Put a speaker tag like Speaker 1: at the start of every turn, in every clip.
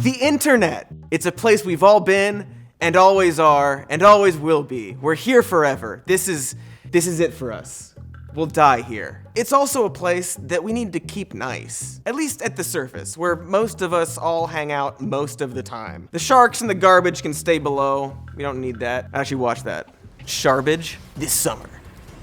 Speaker 1: The internet! It's a place we've all been, and always are, and always will be. We're here forever. This is it for us. We'll die here. It's also a place that we need to keep nice. At least at the surface, where most of us all hang out most of the time. The sharks and the garbage can stay below. We don't need that. Actually, watch that. Sharbage? This summer.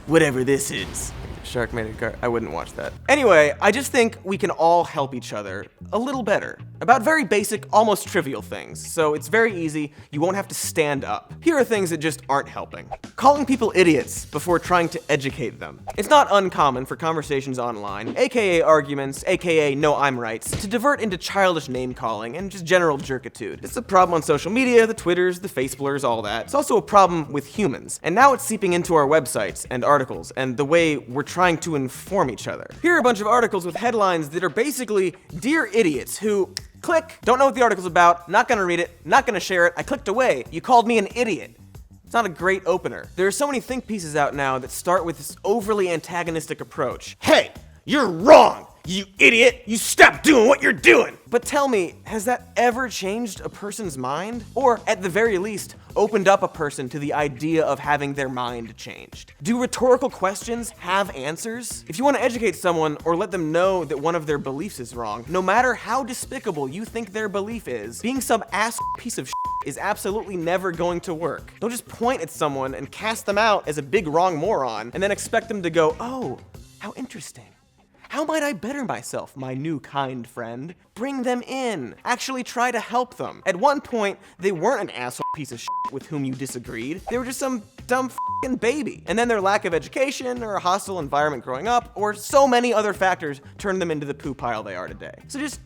Speaker 1: Whatever this is. Shark made a I wouldn't watch that. Anyway, I just think we can all help each other a little better about very basic, almost trivial things. So it's very easy. You won't have to stand up. Here are things that just aren't helping. Calling people idiots before trying to educate them. It's not uncommon for conversations online, aka arguments, aka no I'm rights, to divert into childish name calling and just general jerkitude. It's a problem on social media, the Twitters, the Facebookers, all that. It's also a problem with humans. And now it's seeping into our websites and articles and the way we're trying to inform each other. Here are a bunch of articles with headlines that are basically Dear Idiots who, click, don't know what the article's about, not gonna read it, not gonna share it, I clicked away, you called me an idiot. It's not a great opener. There are so many think pieces out now that start with this overly antagonistic approach. Hey, you're wrong, you idiot, you stop doing what you're doing. But tell me, has that ever changed a person's mind? Or at the very least, opened up a person to the idea of having their mind changed? Do rhetorical questions have answers? If you want to educate someone or let them know that one of their beliefs is wrong, no matter how despicable you think their belief is, being some ass piece of shit is absolutely never going to work. Don't just point at someone and cast them out as a big wrong moron and then expect them to go, oh, how interesting. How might I better myself, my new kind friend? Bring them in. Actually try to help them. At one point, they weren't an asshole piece of shit with whom you disagreed. They were just some dumb f***ing baby. And then their lack of education, or a hostile environment growing up, or so many other factors turned them into the poo pile they are today. So just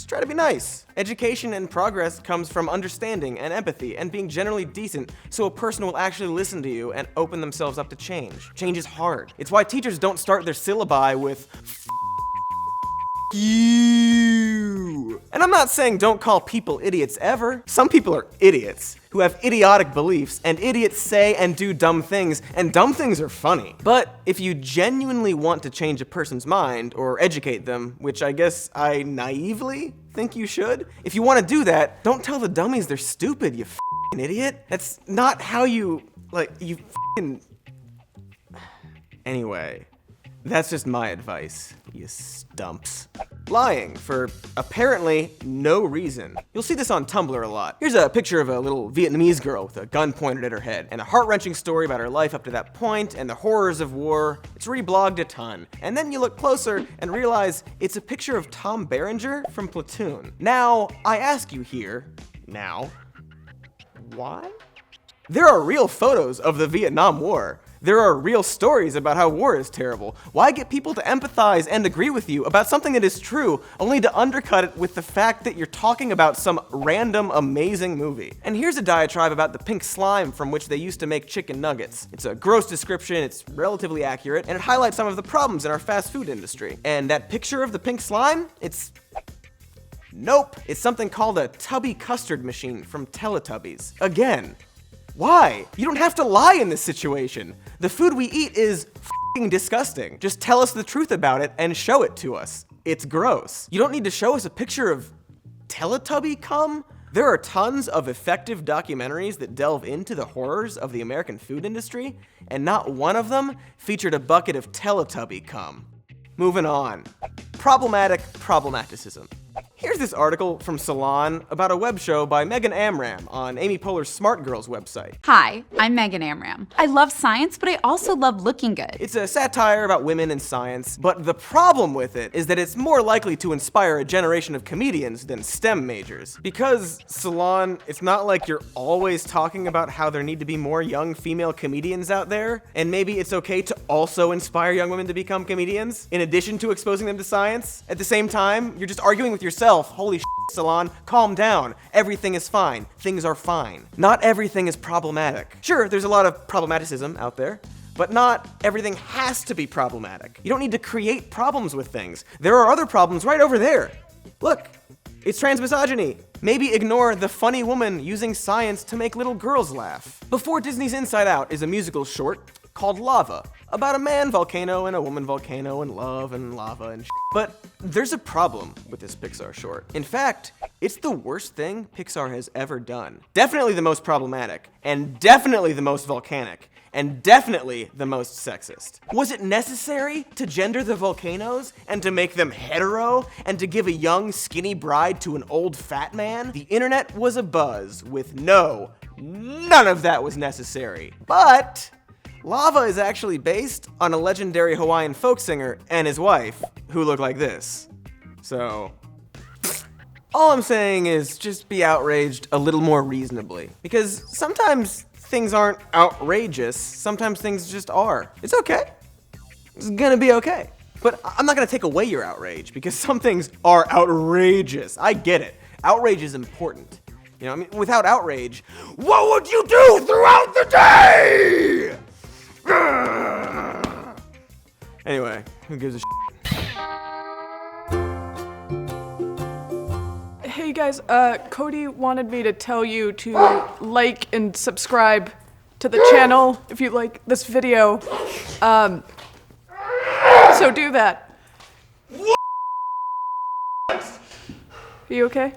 Speaker 1: try to be nice. Education and progress comes from understanding and empathy and being generally decent so a person will actually listen to you and open themselves up to change. Change is hard. It's why teachers don't start their syllabi with you. And I'm not saying don't call people idiots ever. Some people are idiots who have idiotic beliefs, and idiots say and do dumb things, and dumb things are funny. But if you genuinely want to change a person's mind or educate them, which I guess I naively think you should, if you want to do that, don't tell the dummies they're stupid, you f***ing idiot. That's not how you f***ing... Anyway, that's just my advice, you stumps. Lying for apparently no reason. You'll see this on Tumblr a lot. Here's a picture of a little Vietnamese girl with a gun pointed at her head, and a heart-wrenching story about her life up to that point and the horrors of war. It's reblogged a ton. And then you look closer and realize it's a picture of Tom Berenger from Platoon. Now, I ask you here, why? There are real photos of the Vietnam War. There are real stories about how war is terrible. Why get people to empathize and agree with you about something that is true, only to undercut it with the fact that you're talking about some random amazing movie? And here's a diatribe about the pink slime from which they used to make chicken nuggets. It's a gross description, it's relatively accurate, and it highlights some of the problems in our fast food industry. And that picture of the pink slime, nope. It's something called a tubby custard machine from Teletubbies. Again. Why? You don't have to lie in this situation. The food we eat is f***ing disgusting. Just tell us the truth about it and show it to us. It's gross. You don't need to show us a picture of Teletubby cum. There are tons of effective documentaries that delve into the horrors of the American food industry, and not one of them featured a bucket of Teletubby cum. Moving on. Problematic problematicism. Here's this article from Salon about a web show by Megan Amram on Amy Poehler's Smart Girls website.
Speaker 2: Hi, I'm Megan Amram. I love science, but I also love looking good.
Speaker 1: It's a satire about women in science, but the problem with it is that it's more likely to inspire a generation of comedians than STEM majors. Because, Salon, it's not like you're always talking about how there need to be more young female comedians out there, and maybe it's okay to also inspire young women to become comedians, in addition to exposing them to science. At the same time, you're just arguing with yourself. Holy shit, Salon, calm down. Everything is fine. Things are fine. Not everything is problematic. Sure, there's a lot of problematicism out there, but not everything has to be problematic. You don't need to create problems with things. There are other problems right over there. Look, it's transmisogyny. Maybe ignore the funny woman using science to make little girls laugh. Before Disney's Inside Out is a musical short, called Lava, about a man volcano and a woman volcano and love and lava and shit. But there's a problem with this Pixar short. In fact, it's the worst thing Pixar has ever done. Definitely the most problematic, and definitely the most volcanic, and definitely the most sexist. Was it necessary to gender the volcanoes and to make them hetero and to give a young skinny bride to an old fat man? The internet was abuzz with none of that was necessary. But Lava is actually based on a legendary Hawaiian folk singer and his wife, who look like this. So, all I'm saying is just be outraged a little more reasonably. Because sometimes things aren't outrageous, sometimes things just are. It's okay. It's gonna be okay. But I'm not gonna take away your outrage, because some things are outrageous. I get it. Outrage is important. You know, I mean, without outrage, what would you do throughout the day? Anyway, who gives a shit?
Speaker 3: Hey guys, Cody wanted me to tell you to like and subscribe to the channel if you like this video. So do that. Are you okay?